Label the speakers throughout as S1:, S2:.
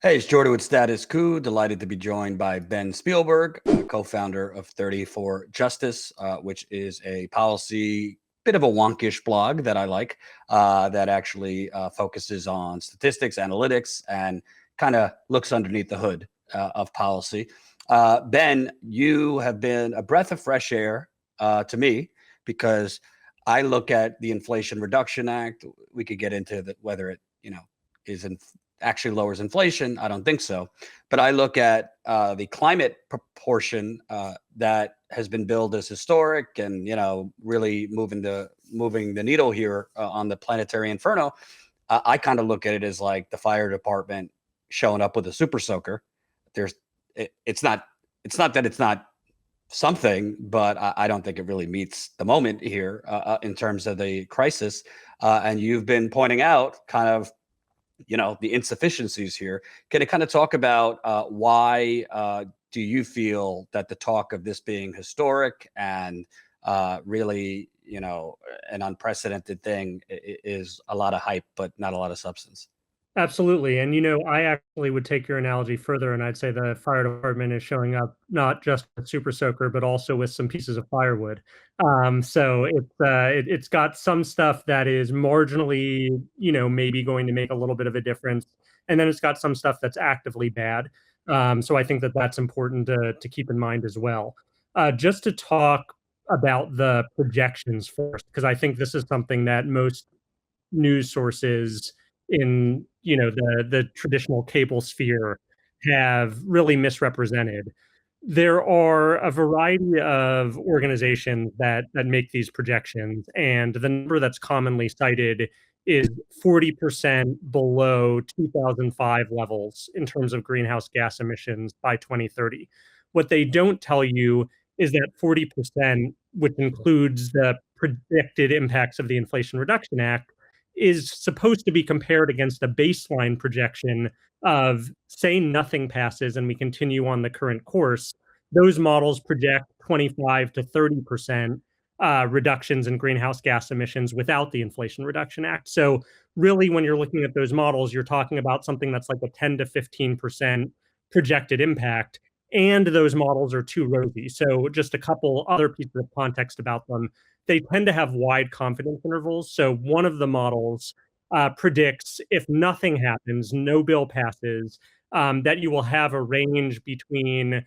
S1: Hey, it's Jordan with Status Coup. Delighted to be joined by Ben Spielberg, co-founder of 30 for Justice, which is a policy, bit of a wonkish blog that I like, that actually focuses on statistics, analytics, and kind of looks underneath the hood of policy. Ben, you have been a breath of fresh air to me because I look at the Inflation Reduction Act. We could get into whether it, is in actually lowers inflation. I don't think so. But I look at the climate proportion that has been billed as historic and, really moving the needle here on the planetary inferno. I kind of look at it as like the fire department showing up with a super soaker. It's not that it's not something, but I don't think it really meets the moment here in terms of the crisis. And you've been pointing out kind of the insufficiencies here. Can you kind of talk about why do you feel that the talk of this being historic and really, an unprecedented thing is a lot of hype, but not a lot of substance?
S2: Absolutely. And, I actually would take your analogy further, and I'd say the fire department is showing up not just with Super Soaker, but also with some pieces of firewood. So it's got some stuff that is marginally, maybe going to make a little bit of a difference. And then it's got some stuff that's actively bad. So I think that that's important to keep in mind as well. Just to talk about the projections first, because I think this is something that most news sources in the traditional cable sphere have really misrepresented. There are a variety of organizations that make these projections, and the number that's commonly cited is 40% below 2005 levels in terms of greenhouse gas emissions by 2030. What they don't tell you is that 40%, which includes the predicted impacts of the Inflation Reduction Act, is supposed to be compared against a baseline projection of, say, nothing passes and we continue on the current course. Those models project 25 to 30% reductions in greenhouse gas emissions without the Inflation Reduction Act. So really, when you're looking at those models, you're talking about something that's like a 10 to 15% projected impact. And those models are too rosy. So just a couple other pieces of context about them. They tend to have wide confidence intervals. So one of the models predicts if nothing happens, no bill passes, that you will have a range between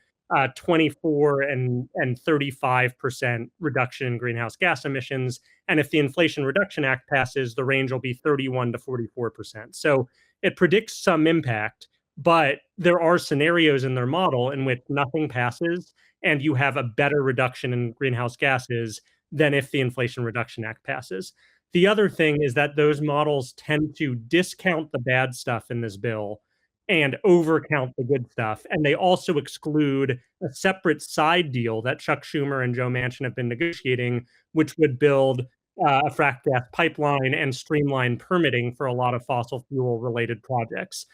S2: 24 and 35% reduction in greenhouse gas emissions. And if the Inflation Reduction Act passes, the range will be 31 to 44%. So it predicts some impact, but there are scenarios in their model in which nothing passes and you have a better reduction in greenhouse gases than if the Inflation Reduction Act passes. The other thing is that those models tend to discount the bad stuff in this bill and overcount the good stuff. And they also exclude a separate side deal that Chuck Schumer and Joe Manchin have been negotiating, which would build a frack gas pipeline and streamline permitting for a lot of fossil fuel related projects.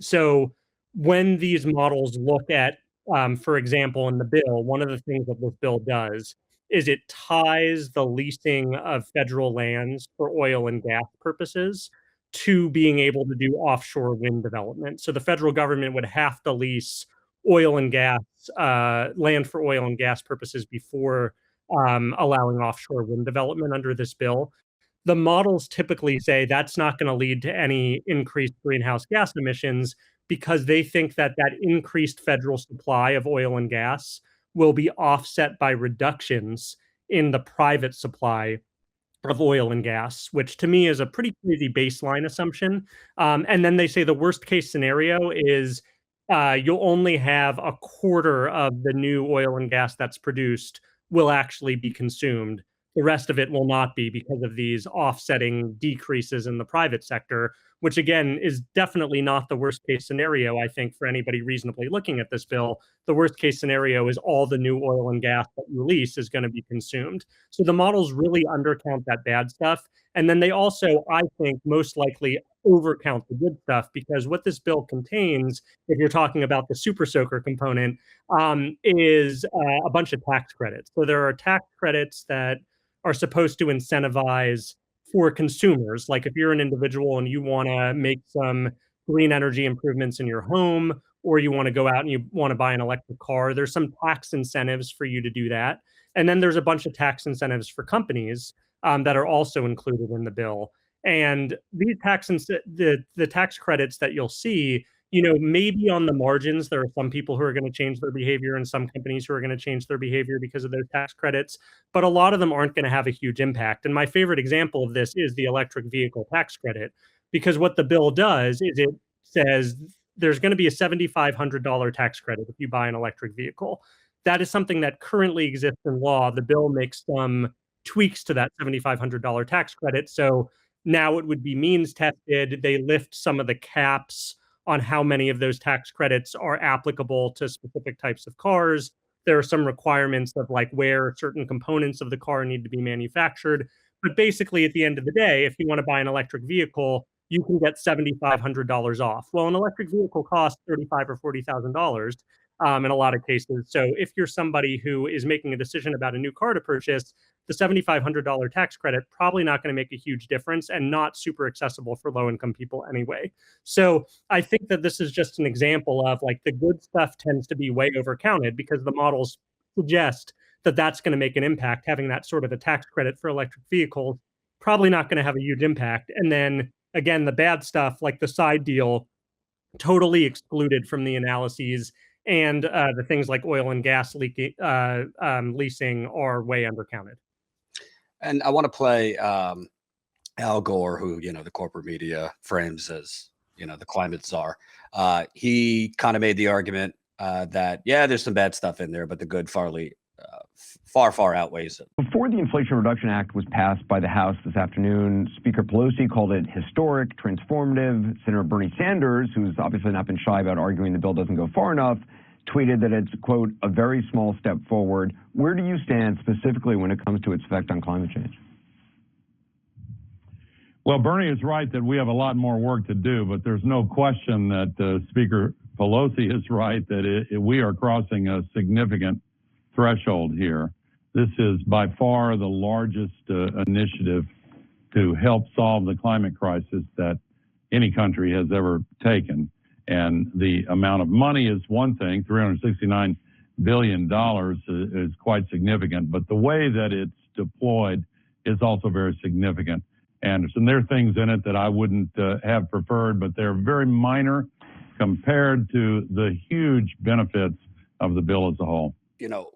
S2: So when these models look at, for example, in the bill, one of the things that this bill does is it ties the leasing of federal lands for oil and gas purposes to being able to do offshore wind development. So the federal government would have to lease oil and gas, land for oil and gas purposes before allowing offshore wind development under this bill. The models typically say that's not going to lead to any increased greenhouse gas emissions because they think that that increased federal supply of oil and gas will be offset by reductions in the private supply of oil and gas, which to me is a pretty crazy baseline assumption. And then they say the worst case scenario is you'll only have a quarter of the new oil and gas that's produced will actually be consumed. The rest of it will not be because of these offsetting decreases in the private sector, which again is definitely not the worst case scenario, I think, for anybody reasonably looking at this bill. The worst case scenario is all the new oil and gas that you lease is going to be consumed. So the models really undercount that bad stuff. And then they also, I think, most likely overcount the good stuff because what this bill contains, if you're talking about the super soaker component, is a bunch of tax credits. So there are tax credits that are supposed to incentivize for consumers. Like if you're an individual and you want to make some green energy improvements in your home, or you want to go out and you want to buy an electric car, there's some tax incentives for you to do that. And then there's a bunch of tax incentives for companies that are also included in the bill. And these the tax credits that you'll see, maybe on the margins, there are some people who are going to change their behavior and some companies who are going to change their behavior because of those tax credits, but a lot of them aren't going to have a huge impact. And my favorite example of this is the electric vehicle tax credit, because what the bill does is it says there's going to be a $7,500 tax credit if you buy an electric vehicle. That is something that currently exists in law. The bill makes some tweaks to that $7,500 tax credit. So now it would be means tested. They lift some of the caps on how many of those tax credits are applicable to specific types of cars. There are some requirements of like where certain components of the car need to be manufactured. But basically, at the end of the day, if you want to buy an electric vehicle, you can get $7,500 off. Well, an electric vehicle costs $35,000 or $40,000 in a lot of cases. So if you're somebody who is making a decision about a new car to purchase, the $7,500 tax credit probably not going to make a huge difference and not super accessible for low-income people anyway. So I think that this is just an example of like the good stuff tends to be way overcounted because the models suggest that that's going to make an impact. Having that sort of a tax credit for electric vehicles probably not going to have a huge impact. And then again, the bad stuff like the side deal, totally excluded from the analyses. And the things like oil and gas leasing are way undercounted.
S1: And I want to play Al Gore, who, the corporate media frames as, the climate czar. He kind of made the argument that, there's some bad stuff in there, but the good far outweighs it.
S3: Before the Inflation Reduction Act was passed by the House this afternoon, Speaker Pelosi called it historic, transformative. Senator Bernie Sanders, who's obviously not been shy about arguing the bill doesn't go far enough, tweeted that it's, quote, a very small step forward. Where do you stand specifically when it comes to its effect on climate change?
S4: Well, Bernie is right that we have a lot more work to do, but there's no question that Speaker Pelosi is right that we are crossing a significant threshold here. This is by far the largest initiative to help solve the climate crisis that any country has ever taken. And the amount of money is one thing, $369 billion is quite significant, but the way that it's deployed is also very significant. And there are things in it that I wouldn't have preferred, but they're very minor compared to the huge benefits of the bill as a whole.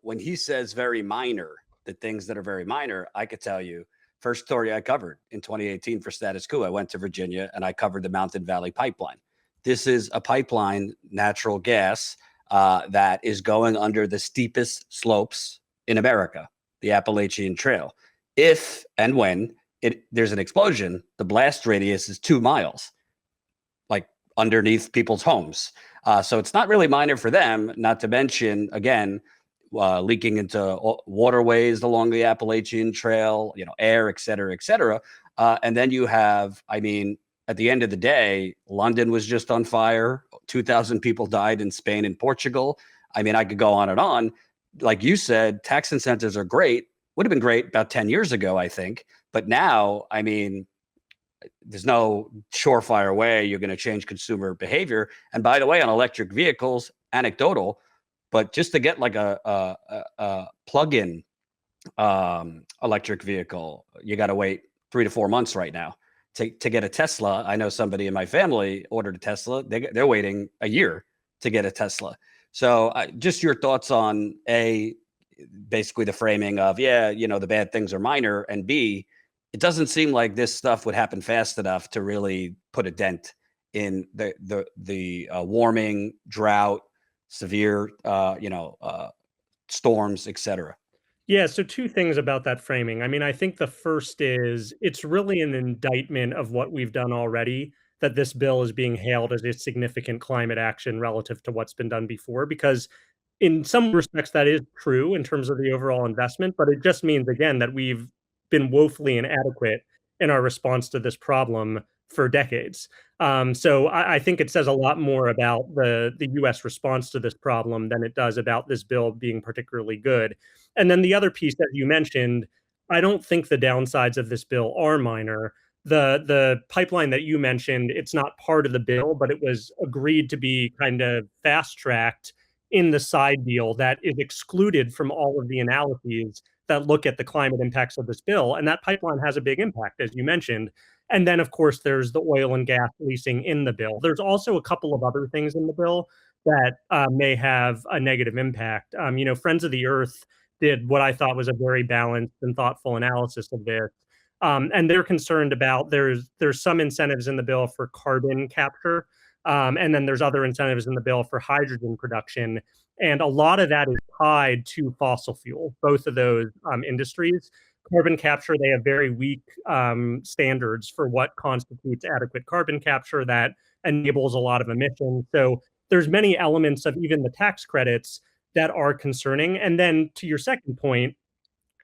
S1: When he says very minor, the things that are very minor, I could tell you, first story I covered in 2018 for Status Coup, I went to Virginia and I covered the Mountain Valley Pipeline. This is a pipeline, natural gas, that is going under the steepest slopes in America, the Appalachian Trail. If and when there's an explosion, the blast radius is 2 miles, like underneath people's homes. So it's not really minor for them, not to mention, again, leaking into waterways along the Appalachian Trail, air, et cetera, et cetera. And then you have, at the end of the day, London was just on fire. 2,000 people died in Spain and Portugal. I could go on and on. Like you said, tax incentives are great. Would have been great about 10 years ago, I think. But now, there's no surefire way you're going to change consumer behavior. And by the way, on electric vehicles, anecdotal, but just to get like a plug-in electric vehicle, you got to wait 3 to 4 months right now. To get a Tesla, I know somebody in my family ordered a Tesla. They're waiting a year to get a Tesla. So just your thoughts on basically the framing of, the bad things are minor, and B, it doesn't seem like this stuff would happen fast enough to really put a dent in the warming, drought, severe, storms, et cetera.
S2: Yeah, so two things about that framing. I think the first is it's really an indictment of what we've done already, that this bill is being hailed as a significant climate action relative to what's been done before, because in some respects that is true in terms of the overall investment, but it just means, again, that we've been woefully inadequate in our response to this problem for decades. So I think it says a lot more about the U.S. response to this problem than it does about this bill being particularly good. And then the other piece that you mentioned, I don't think the downsides of this bill are minor. the pipeline that you mentioned, it's not part of the bill, but it was agreed to be kind of fast-tracked in the side deal that is excluded from all of the analyses that look at the climate impacts of this bill, and that pipeline has a big impact, as you mentioned. And then, of course, there's the oil and gas leasing in the bill. There's also a couple of other things in the bill that may have a negative impact. Friends of the Earth did what I thought was a very balanced and thoughtful analysis of this. And they're concerned about there's some incentives in the bill for carbon capture, and then there's other incentives in the bill for hydrogen production. And a lot of that is tied to fossil fuel, both of those industries. Carbon capture, they have very weak standards for what constitutes adequate carbon capture that enables a lot of emissions. So there's many elements of even the tax credits that are concerning. And then to your second point,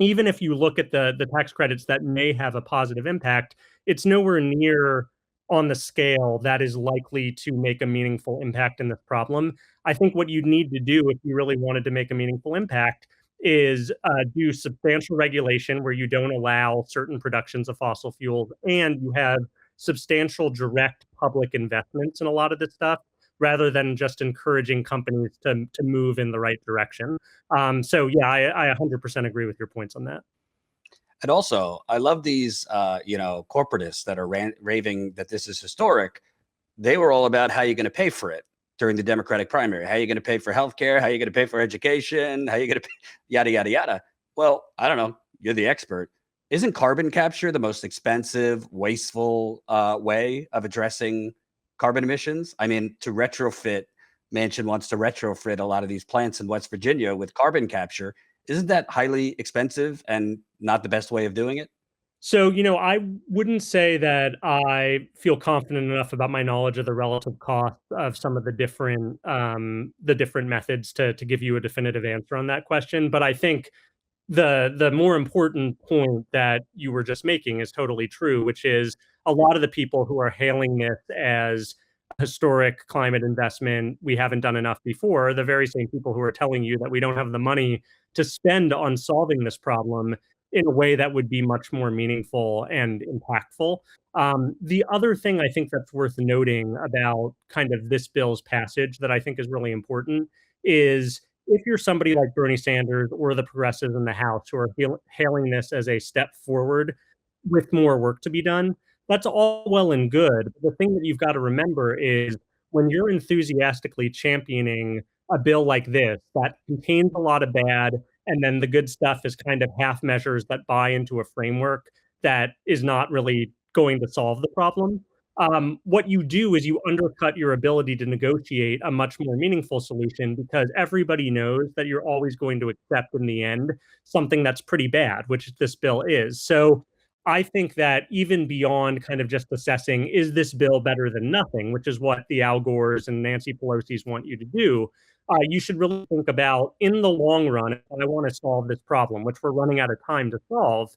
S2: even if you look at the tax credits that may have a positive impact, it's nowhere near on the scale that is likely to make a meaningful impact in this problem. I think what you'd need to do if you really wanted to make a meaningful impact is do substantial regulation where you don't allow certain productions of fossil fuels, and you have substantial direct public investments in a lot of this stuff, rather than just encouraging companies to move in the right direction. So yeah, I 100% agree with your points on that.
S1: And also, I love these, corporatists that are raving that this is historic. They were all about how you're going to pay for it during the Democratic primary. How are you going to pay for healthcare? How are you going to pay for education? How are you going to pay, yada, yada, yada. Well, I don't know. You're the expert. Isn't carbon capture the most expensive, wasteful way of addressing carbon emissions? I mean, Manchin wants to retrofit a lot of these plants in West Virginia with carbon capture. Isn't that highly expensive and not the best way of doing it?
S2: So, I wouldn't say that I feel confident enough about my knowledge of the relative cost of some of the different methods to give you a definitive answer on that question. But I think the more important point that you were just making is totally true, which is a lot of the people who are hailing this as historic climate investment, we haven't done enough before, the very same people who are telling you that we don't have the money to spend on solving this problem in a way that would be much more meaningful and impactful. The other thing I think that's worth noting about kind of this bill's passage that I think is really important is if you're somebody like Bernie Sanders or the progressives in the House who are hailing this as a step forward with more work to be done, that's all well and good. But the thing that you've got to remember is when you're enthusiastically championing a bill like this that contains a lot of bad, and then the good stuff is kind of half measures that buy into a framework that is not really going to solve the problem. What you do is you undercut your ability to negotiate a much more meaningful solution because everybody knows that you're always going to accept in the end something that's pretty bad, which this bill is. So I think that even beyond kind of just assessing, is this bill better than nothing, which is what the Al Gores and Nancy Pelosi's want you to do, you should really think about, in the long run, if I want to solve this problem, which we're running out of time to solve,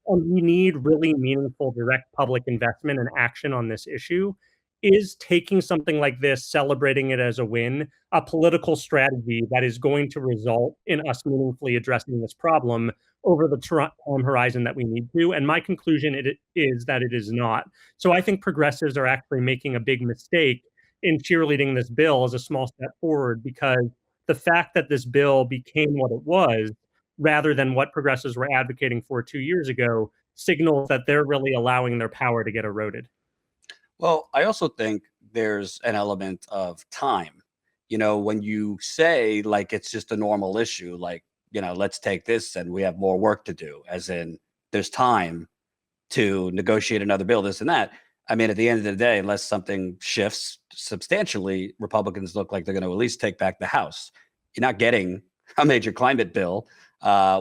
S2: and we need really meaningful direct public investment and action on this issue, is taking something like this, celebrating it as a win, a political strategy that is going to result in us meaningfully addressing this problem over the time horizon that we need to. And my conclusion is that it is not. So I think progressives are actually making a big mistake in cheerleading this bill as a small step forward, because the fact that this bill became what it was, rather than what progressives were advocating for 2 years ago, signals that they're really allowing their power to get eroded.
S1: Well, I also think there's an element of time. When you say like it's just a normal issue, like, let's take this and we have more work to do, as in there's time to negotiate another bill, this and that. I mean, at the end of the day, unless something shifts substantially, Republicans look like they're going to at least take back the House. You're not getting a major climate bill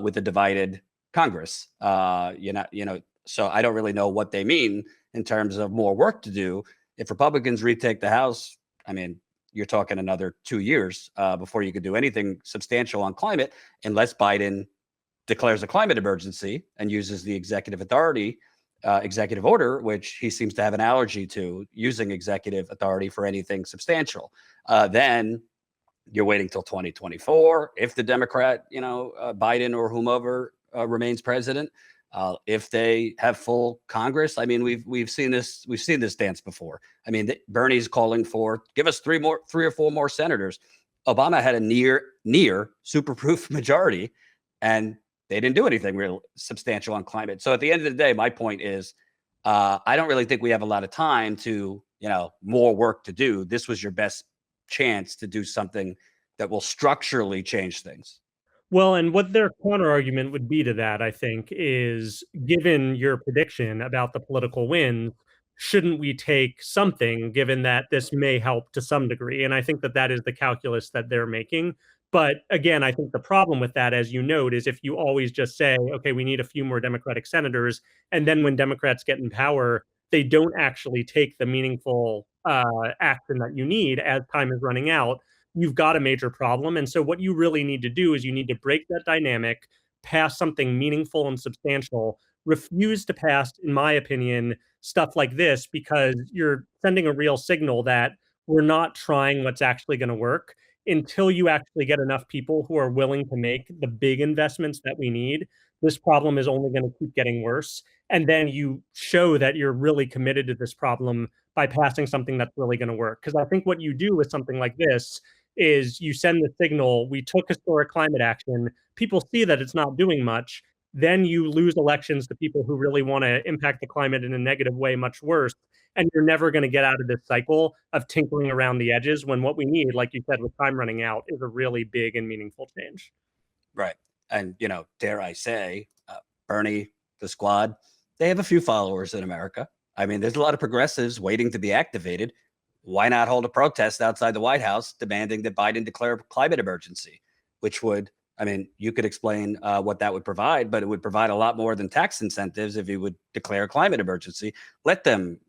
S1: with a divided Congress. So I don't really know what they mean in terms of more work to do. If Republicans retake the House, I mean, you're talking another 2 years before you could do anything substantial on climate, unless Biden declares a climate emergency and uses the executive authority, executive order, which he seems to have an allergy to using executive authority for anything substantial. Then you're waiting till 2024 if the Democrat, Biden or whomever remains president. if they have full Congress. I mean, we've seen this dance before. I mean, Bernie's calling for give us 3 or 4 more senators. Obama had a near super-proof majority, and they didn't do anything real substantial on climate. So at the end of the day, my point is, I don't really think we have a lot of time to, more work to do. This was your best chance to do something that will structurally change things.
S2: Well, and what their counter argument would be to that, I think, is given your prediction about the political wins, shouldn't we take something given that this may help to some degree? And I think that that is the calculus that they're making. But again, I think the problem with that, as you note, is if you always just say, okay, we need a few more Democratic senators, and then when Democrats get in power, they don't actually take the meaningful action that you need as time is running out, you've got a major problem. And so what you really need to do is you need to break that dynamic, pass something meaningful and substantial, refuse to pass, in my opinion, stuff like this, because you're sending a real signal that we're not trying what's actually going to work until you actually get enough people who are willing to make the big investments that we need. This problem is only going to keep getting worse. And then you show that you're really committed to this problem by passing something that's really going to work. Because I think what you do with something like this is you send the signal, we took historic climate action, people see that it's not doing much, then you lose elections to people who really want to impact the climate in a negative way much worse, and you're never going to get out of this cycle of tinkering around the edges when what we need, like you said, with time running out, is a really big and meaningful change.
S1: Right. And, dare I say, Bernie, the squad, they have a few followers in America. I mean, there's a lot of progressives waiting to be activated. Why not hold a protest outside the White House demanding that Biden declare a climate emergency, which would, I mean, you could explain what that would provide, but it would provide a lot more than tax incentives if he would declare a climate emergency. Let them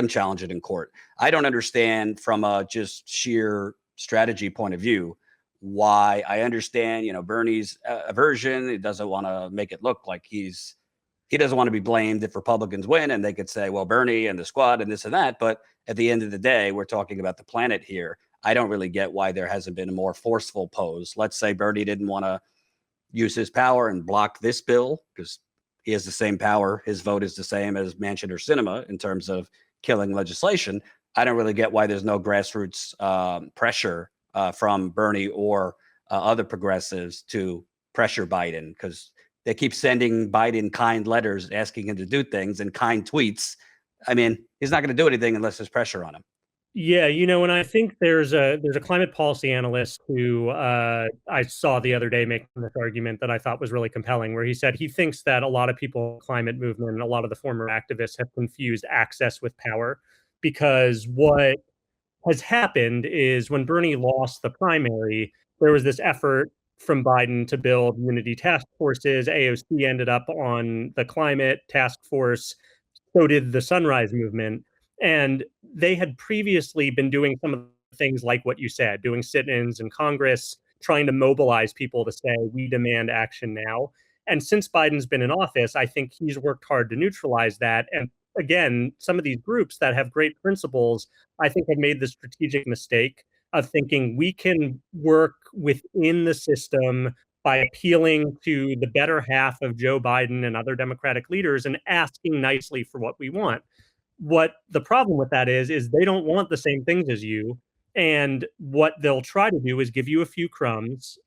S1: challenge it in court. I don't understand from a just sheer strategy point of view why. I understand, Bernie's aversion. He doesn't want to make it look like he doesn't want to be blamed if Republicans win, and they could say, well, Bernie and the squad and this and that. But at the end of the day, we're talking about the planet here. I don't really get why there hasn't been a more forceful pose. Let's say Bernie didn't want to use his power and block this bill because he has the same power. His vote is the same as Manchin or Sinema in terms of killing legislation. I don't really get why there's no grassroots pressure from Bernie or other progressives to pressure Biden, because they keep sending Biden kind letters asking him to do things and kind tweets. I mean, he's not going to do anything unless there's pressure on him.
S2: Yeah, and I think there's a climate policy analyst who I saw the other day making this argument that I thought was really compelling, where he said he thinks that a lot of people in the climate movement and a lot of the former activists have confused access with power, because what has happened is when Bernie lost the primary, there was this effort from Biden to build unity task forces. AOC ended up on the climate task force. So did the Sunrise Movement. And they had previously been doing some of the things like what you said, doing sit-ins in Congress, trying to mobilize people to say, we demand action now. And since Biden's been in office, I think he's worked hard to neutralize that. And again, some of these groups that have great principles, I think have made the strategic mistake of thinking we can work within the system by appealing to the better half of Joe Biden and other Democratic leaders and asking nicely for what we want. What the problem with that is they don't want the same things as you. And what they'll try to do is give you a few crumbs,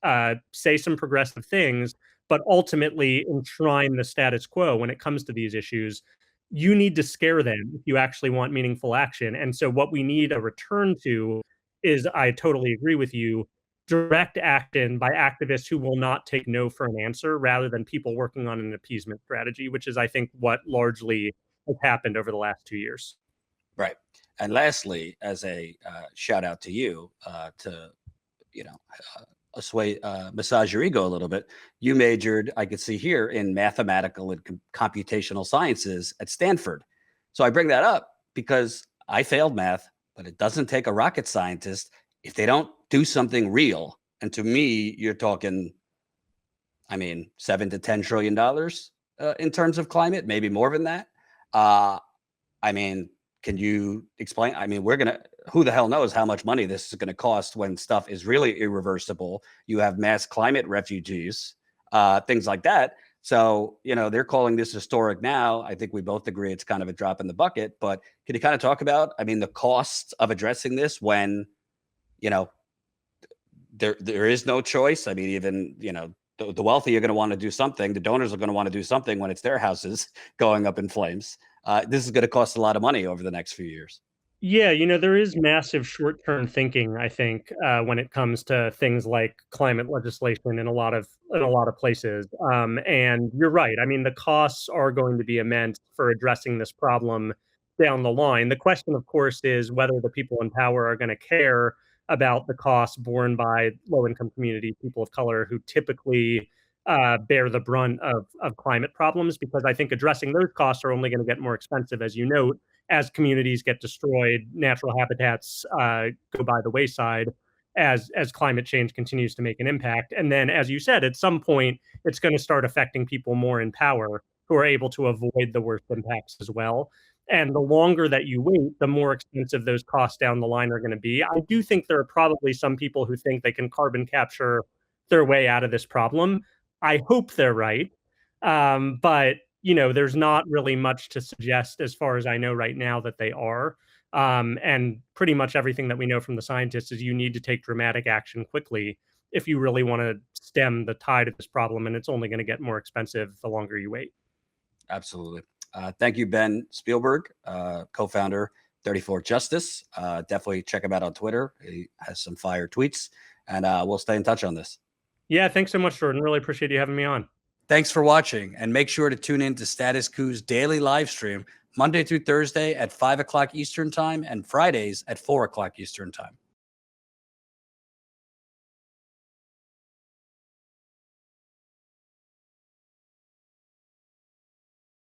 S2: say some progressive things, but ultimately enshrine the status quo when it comes to these issues. You need to scare them if you actually want meaningful action. And so what we need a return to is, I totally agree with you, direct action by activists who will not take no for an answer, rather than people working on an appeasement strategy, which is, I think, what largely has happened over the last 2 years.
S1: Right. And lastly, as a shout out to you to, massage your ego a little bit, you majored, I could see here, in mathematical and computational sciences at Stanford. So I bring that up because I failed math, but it doesn't take a rocket scientist if they don't do something real. And to me, you're talking, $7 to $10 trillion in terms of climate, maybe more than that. Can you explain? Who the hell knows how much money this is going to cost when stuff is really irreversible. You have mass climate refugees, things like that. So, they're calling this historic now. I think we both agree it's kind of a drop in the bucket, but can you kind of talk about, the costs of addressing this when, there is no choice? I mean, even, the wealthy are going to want to do something. The donors are going to want to do something when it's their houses going up in flames. This is going to cost a lot of money over the next few years.
S2: Yeah, there is massive short-term thinking, I think, when it comes to things like climate legislation in a lot of places. And you're right. I mean, the costs are going to be immense for addressing this problem down the line. The question, of course, is whether the people in power are going to care about the costs borne by low-income communities, people of color, who typically bear the brunt of climate problems, because I think addressing those costs are only going to get more expensive, as you note, as communities get destroyed, natural habitats go by the wayside, as climate change continues to make an impact. And then, as you said, at some point, it's going to start affecting people more in power who are able to avoid the worst impacts as well. And the longer that you wait, the more expensive those costs down the line are going to be. I do think there are probably some people who think they can carbon capture their way out of this problem. I hope they're right. But there's not really much to suggest, as far as I know right now, that they are. And pretty much everything that we know from the scientists is you need to take dramatic action quickly if you really want to stem the tide of this problem. And it's only going to get more expensive the longer you wait.
S1: Absolutely. Thank you, Ben Spielberg, co-founder 34 Justice. Definitely check him out on Twitter. He has some fire tweets, and we'll stay in touch on this.
S2: Yeah, thanks so much, Jordan. Really appreciate you having me on.
S1: Thanks for watching, and make sure to tune in to Status Coup's daily live stream Monday through Thursday at 5 o'clock Eastern Time and Fridays at 4 o'clock Eastern Time.